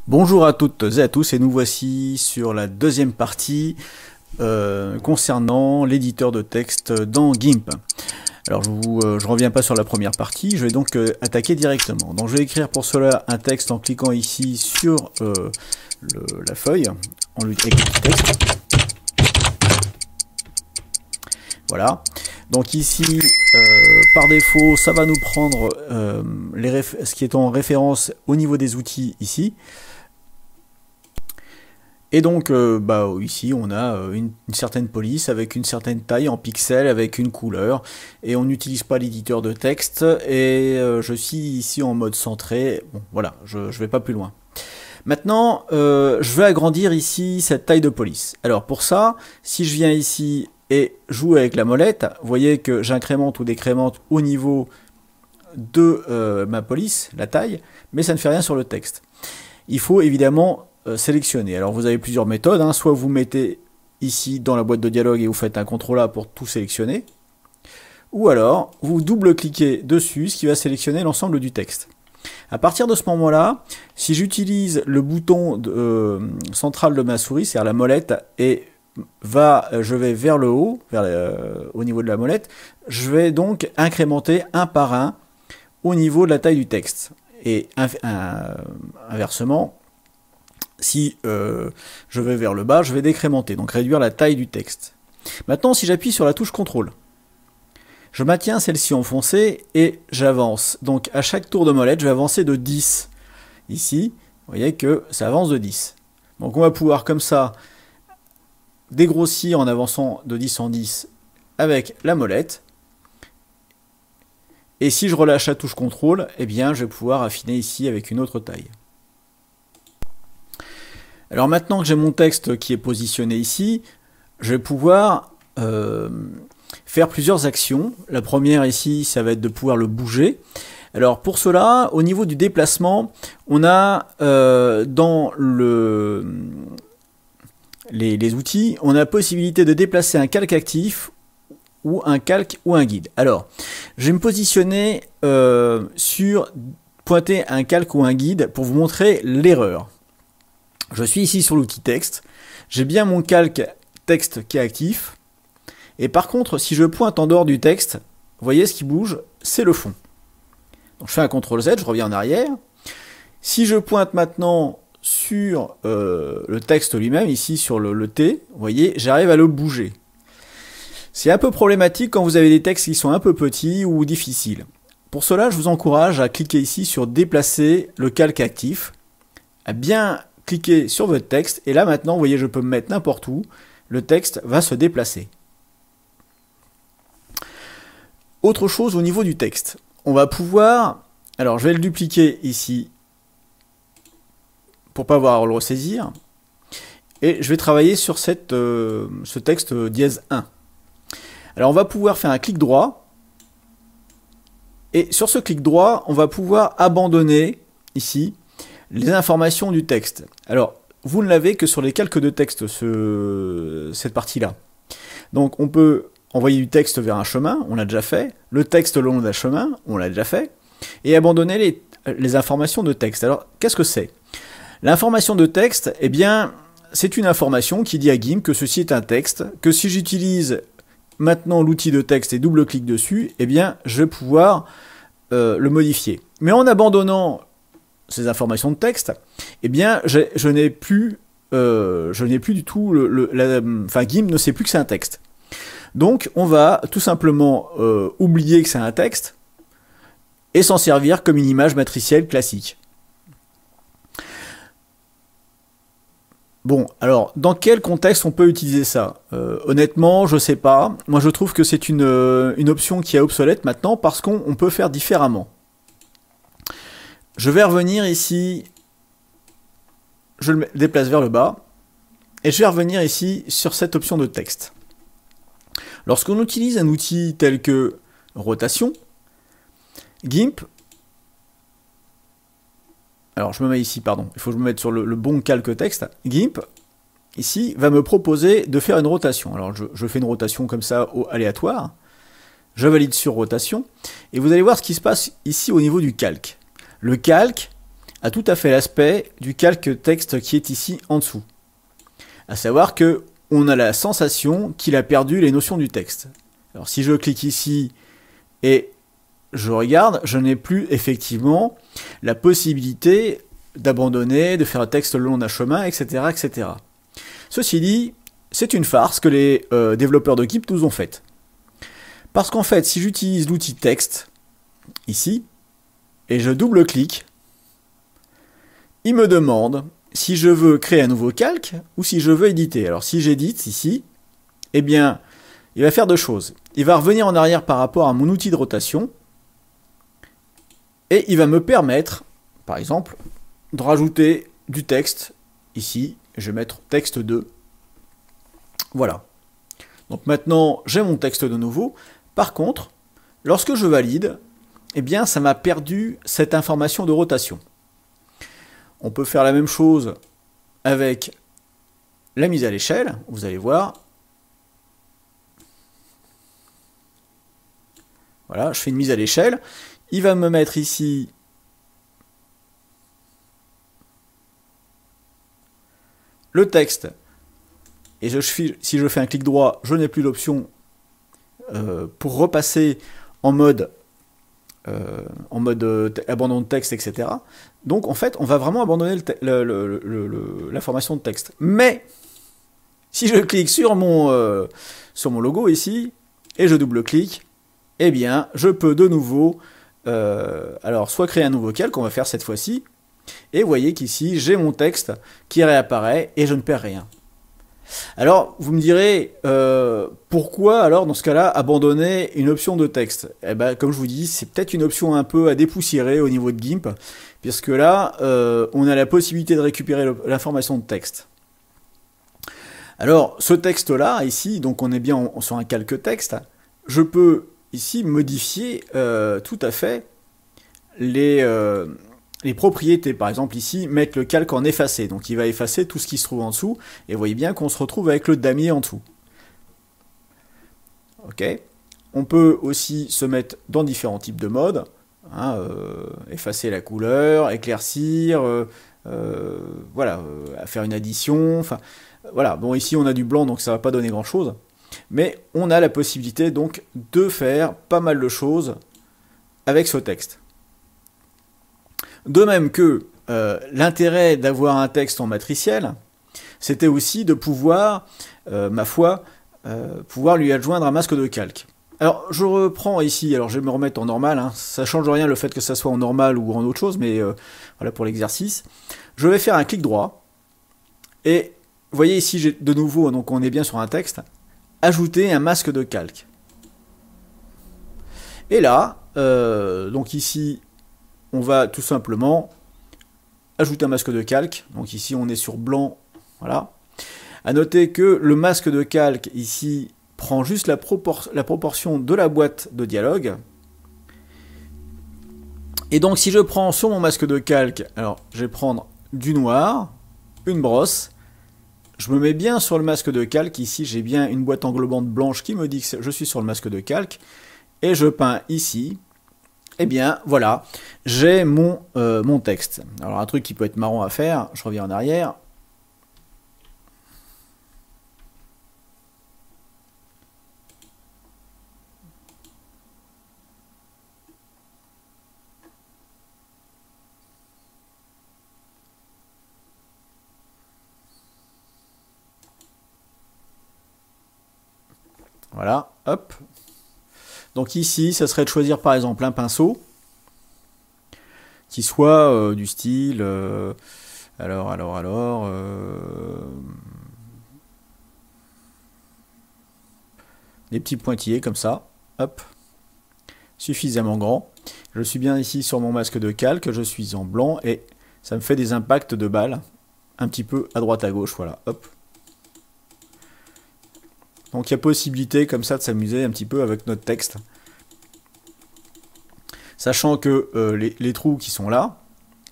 Bonjour à toutes et à tous, et nous voici sur la deuxième partie concernant l'éditeur de texte dans GIMP. Alors je reviens pas sur la première partie, je vais donc attaquer directement. Donc je vais écrire pour cela un texte en cliquant ici sur la feuille, en lui avec le petit texte. Voilà. Donc ici, par défaut, ça va nous prendre ce qui est en référence au niveau des outils ici. Et donc, ici, on a une certaine police avec une certaine taille en pixels, avec une couleur. Et on n'utilise pas l'éditeur de texte. Et je suis ici en mode centré. Bon, voilà, je ne vais pas plus loin. Maintenant, je vais agrandir ici cette taille de police. Alors pour ça, si je viens ici et joue avec la molette, vous voyez que j'incrémente ou décrémente au niveau de ma police, la taille, mais ça ne fait rien sur le texte. Il faut évidemment sélectionner. Alors vous avez plusieurs méthodes, hein. Soit vous mettez ici dans la boîte de dialogue et vous faites un CTRL A pour tout sélectionner, ou alors vous double-cliquez dessus, ce qui va sélectionner l'ensemble du texte. À partir de ce moment-là, si j'utilise le bouton central de ma souris, c'est-à-dire la molette, et je vais vers le haut, au niveau de la molette, je vais donc incrémenter un par un au niveau de la taille du texte. Et inversement, si je vais vers le bas, je vais décrémenter, donc réduire la taille du texte. Maintenant, si j'appuie sur la touche CTRL, je maintiens celle-ci enfoncée et j'avance. Donc à chaque tour de molette, je vais avancer de 10. Ici, vous voyez que ça avance de 10. Donc on va pouvoir comme ça dégrossir en avançant de 10 en 10 avec la molette. Et si je relâche la touche CTRL, eh bien, je vais pouvoir affiner ici avec une autre taille. Alors maintenant que j'ai mon texte qui est positionné ici, je vais pouvoir faire plusieurs actions. La première ici, ça va être de pouvoir le bouger. Alors pour cela, au niveau du déplacement, on a dans les outils, on a la possibilité de déplacer un calque actif ou un calque ou un guide. Alors, je vais me positionner pointer un calque ou un guide pour vous montrer l'erreur. Je suis ici sur l'outil texte, j'ai bien mon calque texte qui est actif, et par contre, si je pointe en dehors du texte, vous voyez ce qui bouge, c'est le fond. Donc je fais un CTRL Z, je reviens en arrière. Si je pointe maintenant sur le texte lui-même, ici sur le T, vous voyez, j'arrive à le bouger. C'est un peu problématique quand vous avez des textes qui sont un peu petits ou difficiles. Pour cela, je vous encourage à cliquer ici sur déplacer le calque actif, à bien cliquez sur votre texte, et là maintenant, vous voyez, je peux me mettre n'importe où, le texte va se déplacer. Autre chose au niveau du texte, on va pouvoir, alors je vais le dupliquer ici, pour pas avoir à le ressaisir, et je vais travailler sur ce texte dièse 1. Alors on va pouvoir faire un clic droit, et sur ce clic droit, on va pouvoir abandonner, ici, les informations du texte. Alors, vous ne l'avez que sur les calques de texte, cette partie-là. Donc, on peut envoyer du texte vers un chemin, on l'a déjà fait. Le texte le long d'un chemin, on l'a déjà fait. Et abandonner les informations de texte. Alors, qu'est-ce que c'est? L'information de texte, eh bien, c'est une information qui dit à GIMP que ceci est un texte, que si j'utilise maintenant l'outil de texte et double-clic dessus, eh bien, je vais pouvoir le modifier. Mais en abandonnant ces informations de texte, eh bien, je n'ai plus du tout, GIMP ne sait plus que c'est un texte. Donc, on va tout simplement oublier que c'est un texte et s'en servir comme une image matricielle classique. Bon, alors, dans quel contexte on peut utiliser ça? Honnêtement, je sais pas. Moi, je trouve que c'est une option qui est obsolète maintenant parce qu'on peut faire différemment. Je vais revenir ici, je le déplace vers le bas, et je vais revenir ici sur cette option de texte. Lorsqu'on utilise un outil tel que rotation, GIMP, alors je me mets ici, pardon, il faut que je me mette sur le bon calque texte, GIMP, ici, va me proposer de faire une rotation. Alors je fais une rotation comme ça, aléatoire, je valide sur rotation, et vous allez voir ce qui se passe ici au niveau du calque. Le calque a tout à fait l'aspect du calque texte qui est ici en dessous. À savoir que on a la sensation qu'il a perdu les notions du texte. Alors si je clique ici et je regarde, je n'ai plus effectivement la possibilité d'abandonner, de faire un texte le long d'un chemin, etc., etc. Ceci dit, c'est une farce que les développeurs de GIMP nous ont faite. Parce qu'en fait, si j'utilise l'outil texte, ici, et je double-clique, il me demande si je veux créer un nouveau calque ou si je veux éditer. Alors si j'édite ici, eh bien, il va faire deux choses. Il va revenir en arrière par rapport à mon outil de rotation, et il va me permettre, par exemple, de rajouter du texte ici. Je vais mettre texte 2. Voilà. Donc maintenant, j'ai mon texte de nouveau. Par contre, lorsque je valide, eh bien, ça m'a perdu cette information de rotation. On peut faire la même chose avec la mise à l'échelle. Vous allez voir. Voilà, je fais une mise à l'échelle. Il va me mettre ici le texte. Et si je fais un clic droit, je n'ai plus l'option pour repasser en mode abandon de texte, etc. Donc en fait, on va vraiment abandonner l'information de texte. Mais si je clique sur mon logo ici, et je double-clique, eh bien, je peux de nouveau, alors soit créer un nouveau calque, on va faire cette fois-ci, et vous voyez qu'ici, j'ai mon texte qui réapparaît, et je ne perds rien. Alors, vous me direz, pourquoi alors, dans ce cas-là, abandonner une option de texte? Eh ben, comme je vous dis, c'est peut-être une option un peu à dépoussiérer au niveau de GIMP, puisque là, on a la possibilité de récupérer l'information de texte. Alors, ce texte-là, ici, donc on est bien sur un calque texte, je peux ici modifier tout à fait les propriétés. Par exemple ici, mettre le calque en effacé, donc il va effacer tout ce qui se trouve en dessous, et vous voyez bien qu'on se retrouve avec le damier en dessous. Ok. On peut aussi se mettre dans différents types de modes, hein, effacer la couleur, éclaircir, voilà, faire une addition, enfin, voilà. Bon, ici on a du blanc, donc ça va pas donner grand chose, mais on a la possibilité donc de faire pas mal de choses avec ce texte. De même que l'intérêt d'avoir un texte en matriciel, c'était aussi de pouvoir, ma foi, pouvoir lui adjoindre un masque de calque. Alors, je reprends ici, alors je vais me remettre en normal, hein, ça change rien le fait que ça soit en normal ou en autre chose, mais voilà pour l'exercice. Je vais faire un clic droit, et vous voyez ici, j'ai de nouveau, donc on est bien sur un texte, ajouter un masque de calque. Et là, donc ici, on va tout simplement ajouter un masque de calque. Donc ici, on est sur blanc. Voilà. À noter que le masque de calque, ici, prend juste la proportion de la boîte de dialogue. Et donc, si je prends sur mon masque de calque, alors, je vais prendre du noir, une brosse. Je me mets bien sur le masque de calque. Ici, j'ai bien une boîte englobante blanche qui me dit que je suis sur le masque de calque. Et je peins ici. Eh bien, voilà, j'ai mon texte. Alors, un truc qui peut être marrant à faire, je reviens en arrière. Voilà, hop. Donc ici, ça serait de choisir par exemple un pinceau qui soit du style, des petits pointillés comme ça, hop, suffisamment grand. Je suis bien ici sur mon masque de calque, je suis en blanc et ça me fait des impacts de balles un petit peu à droite à gauche, voilà, hop. Donc il y a possibilité comme ça de s'amuser un petit peu avec notre texte. Sachant que les trous qui sont là,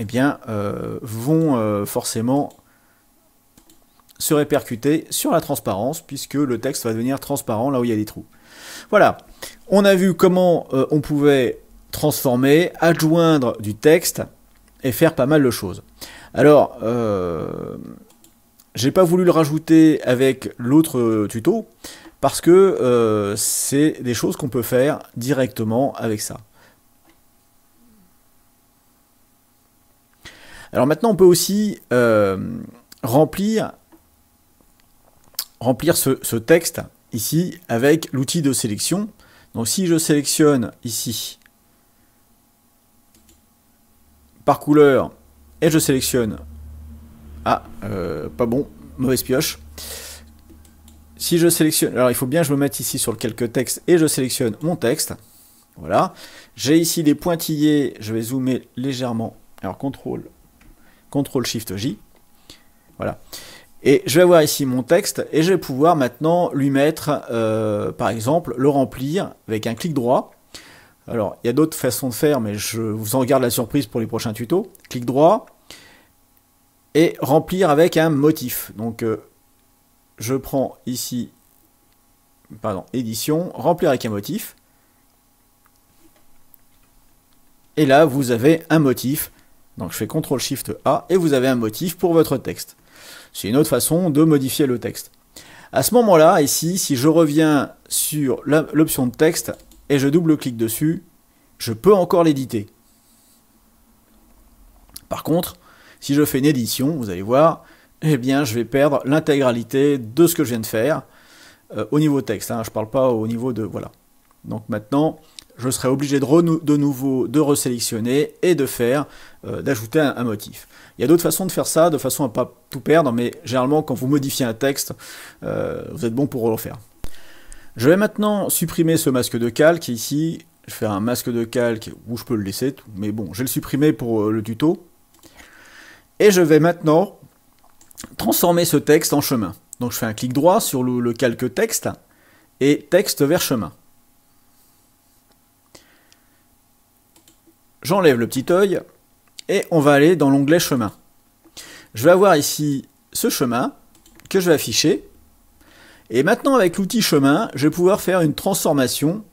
eh bien, vont forcément se répercuter sur la transparence, puisque le texte va devenir transparent là où il y a des trous. Voilà, on a vu comment on pouvait transformer, adjoindre du texte et faire pas mal de choses. Alors, j'ai pas voulu le rajouter avec l'autre tuto, parce que c'est des choses qu'on peut faire directement avec ça. Alors maintenant, on peut aussi remplir ce texte ici avec l'outil de sélection. Donc si je sélectionne ici par couleur et je sélectionne pas bon, mauvaise pioche. Si je sélectionne, alors il faut bien que je me mette ici sur le calque texte et je sélectionne mon texte. Voilà. J'ai ici des pointillés, je vais zoomer légèrement. Alors CTRL SHIFT J. Voilà. Et je vais avoir ici mon texte et je vais pouvoir maintenant lui mettre, par exemple, le remplir avec un clic droit. Alors, il y a d'autres façons de faire, mais je vous en garde la surprise pour les prochains tutos. Clic droit et remplir avec un motif. Donc, je prends ici, édition, remplir avec un motif. Et là, vous avez un motif. Donc, je fais CTRL SHIFT A et vous avez un motif pour votre texte. C'est une autre façon de modifier le texte. À ce moment-là, ici, si je reviens sur l'option de texte et je double-clique dessus, je peux encore l'éditer. Par contre, si je fais une édition, vous allez voir, eh bien, je vais perdre l'intégralité de ce que je viens de faire au niveau texte. Hein, je ne parle pas au niveau de... Voilà. Donc maintenant, je serai obligé de nouveau de resélectionner et de faire, d'ajouter un motif. Il y a d'autres façons de faire ça, de façon à ne pas tout perdre, mais généralement, quand vous modifiez un texte, vous êtes bon pour le refaire. Je vais maintenant supprimer ce masque de calque ici. Je fais un masque de calque où je peux le laisser, mais bon, je vais le supprimer pour le tuto. Et je vais maintenant transformer ce texte en chemin. Donc je fais un clic droit sur le calque texte et texte vers chemin. J'enlève le petit œil et on va aller dans l'onglet chemin. Je vais avoir ici ce chemin que je vais afficher. Et maintenant avec l'outil chemin, je vais pouvoir faire une transformation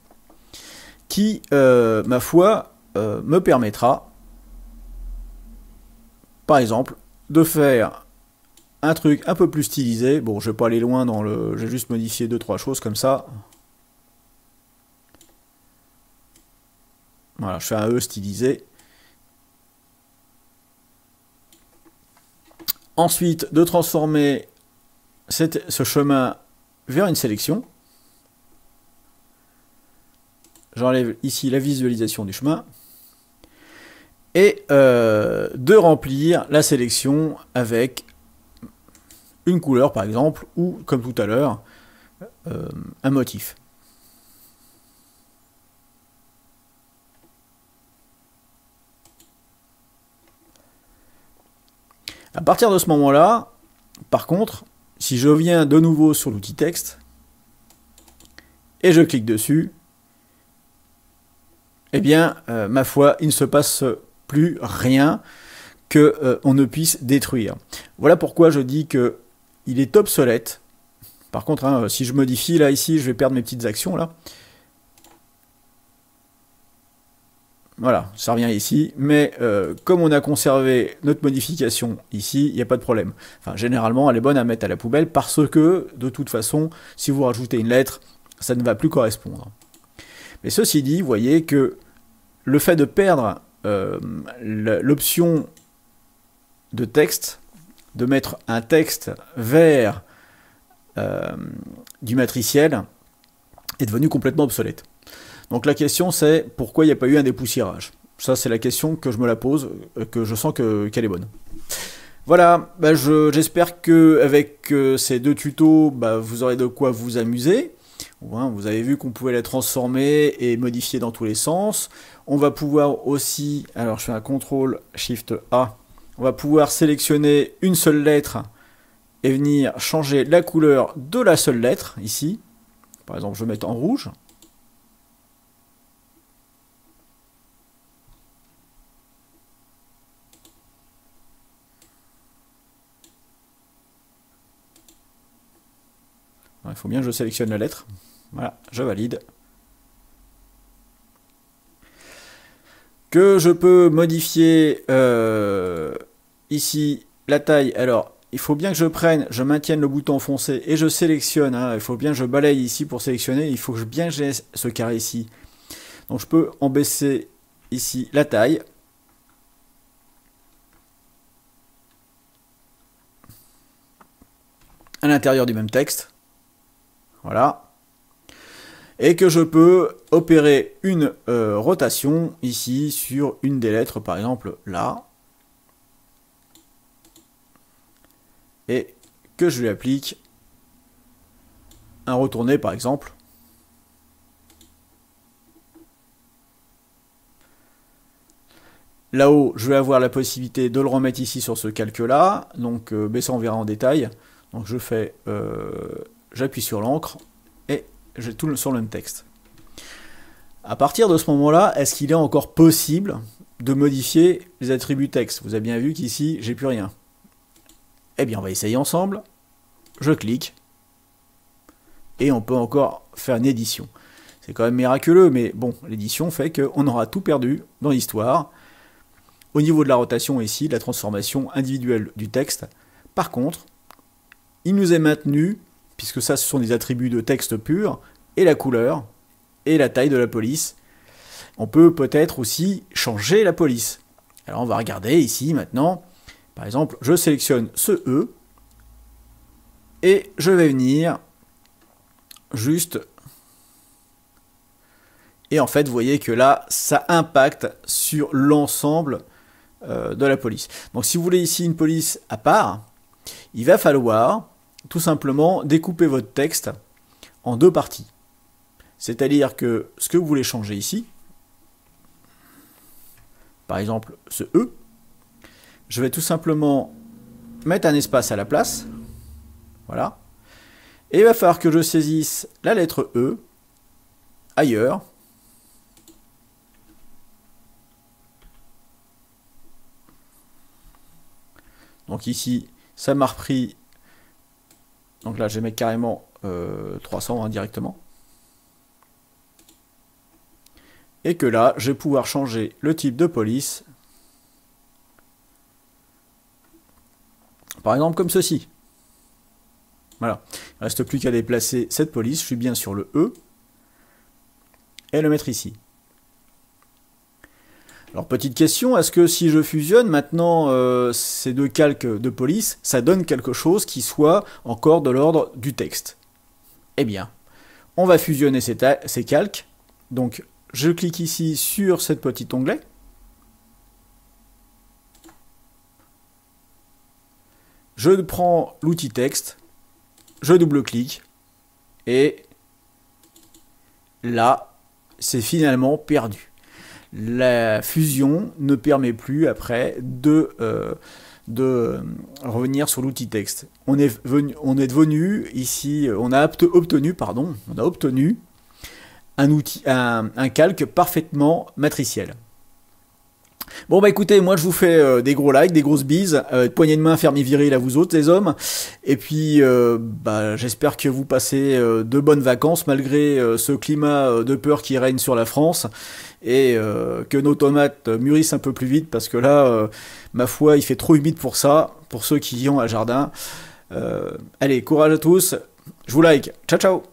qui, ma foi, me permettra, par exemple, de faire un truc un peu plus stylisé. Bon, je vais pas aller loin dans le... Je vais juste modifier 2-3 choses comme ça. Voilà, je fais un E stylisé. Ensuite, de transformer ce chemin vers une sélection. J'enlève ici la visualisation du chemin. Et de remplir la sélection avec une couleur, par exemple, ou, comme tout à l'heure, un motif. À partir de ce moment-là, par contre, si je viens de nouveau sur l'outil texte, et je clique dessus, eh bien, ma foi, il ne se passe plus rien que on ne puisse détruire. Voilà pourquoi je dis que il est obsolète. Par contre, hein, si je modifie, là, ici, je vais perdre mes petites actions, là. Voilà, ça revient ici, mais comme on a conservé notre modification ici, il n'y a pas de problème. Enfin, généralement, elle est bonne à mettre à la poubelle parce que, de toute façon, si vous rajoutez une lettre, ça ne va plus correspondre. Mais ceci dit, vous voyez que le fait de perdre l'option de texte, de mettre un texte vers du matriciel, est devenu complètement obsolète. Donc la question c'est pourquoi il n'y a pas eu un dépoussiérage. Ça c'est la question que je me la pose, que je sens qu'elle est bonne. Voilà, bah j'espère qu'avec ces deux tutos, bah, vous aurez de quoi vous amuser. Vous avez vu qu'on pouvait les transformer et modifier dans tous les sens. On va pouvoir aussi, alors je fais un CTRL SHIFT A, on va pouvoir sélectionner une seule lettre et venir changer la couleur de la seule lettre, ici. Par exemple, je vais mettre en rouge. Il faut bien que je sélectionne la lettre. Voilà, je valide. que je peux modifier ici la taille. Alors, il faut bien que je maintienne le bouton enfoncé et je sélectionne. Hein, il faut bien que je balaye ici pour sélectionner. Il faut que bien j'ai ce carré ici. Donc je peux en baisser ici la taille. À l'intérieur du même texte. Voilà. Et que je peux opérer une rotation ici sur une des lettres, par exemple là. Et que je lui applique un retourné, par exemple. Là-haut, je vais avoir la possibilité de le remettre ici sur ce calque-là. Donc, mais ça, on verra en détail. Donc, je fais, j'appuie sur l'encre et j'ai tout sur le même texte. À partir de ce moment-là, est-ce qu'il est encore possible de modifier les attributs texte? Vous avez bien vu qu'ici, j'ai plus rien. Eh bien, on va essayer ensemble. Je clique. Et on peut encore faire une édition. C'est quand même miraculeux, mais bon, l'édition fait qu'on aura tout perdu dans l'histoire. Au niveau de la rotation ici, la transformation individuelle du texte. Par contre, il nous est maintenu, puisque ça, ce sont des attributs de texte pur, et la couleur, et la taille de la police. On peut peut-être aussi changer la police. Alors on va regarder ici maintenant. Par exemple, je sélectionne ce E, et je vais venir juste... Et en fait, vous voyez que là, ça impacte sur l'ensemble de la police. Donc si vous voulez ici une police à part, il va falloir tout simplement découper votre texte en deux parties. C'est-à-dire que ce que vous voulez changer ici, par exemple ce E, je vais tout simplement mettre un espace à la place. Voilà. Et il va falloir que je saisisse la lettre E ailleurs. Donc ici, ça m'a repris. Donc là, je vais mettre carrément 300 hein, directement. Et que là, je vais pouvoir changer le type de police. Par exemple, comme ceci. Voilà. Il ne reste plus qu'à déplacer cette police. Je suis bien sur le E. Et le mettre ici. Alors, petite question, est-ce que si je fusionne maintenant ces deux calques de police, ça donne quelque chose qui soit encore de l'ordre du texte? Eh bien, on va fusionner ces calques. Donc, je clique ici sur cet petit onglet. Je prends l'outil texte, je double-clique, et là, c'est finalement perdu. La fusion ne permet plus après de revenir sur l'outil texte. On est devenu ici, on a obtenu un calque parfaitement matriciel. Bon bah écoutez, moi je vous fais des gros likes, des grosses bises, poignée de main ferme et viril à vous autres les hommes, et puis bah, j'espère que vous passez de bonnes vacances malgré ce climat de peur qui règne sur la France, et que nos tomates mûrissent un peu plus vite, parce que là, ma foi, il fait trop humide pour ça, pour ceux qui y ont un jardin. Allez, courage à tous, je vous like, ciao ciao.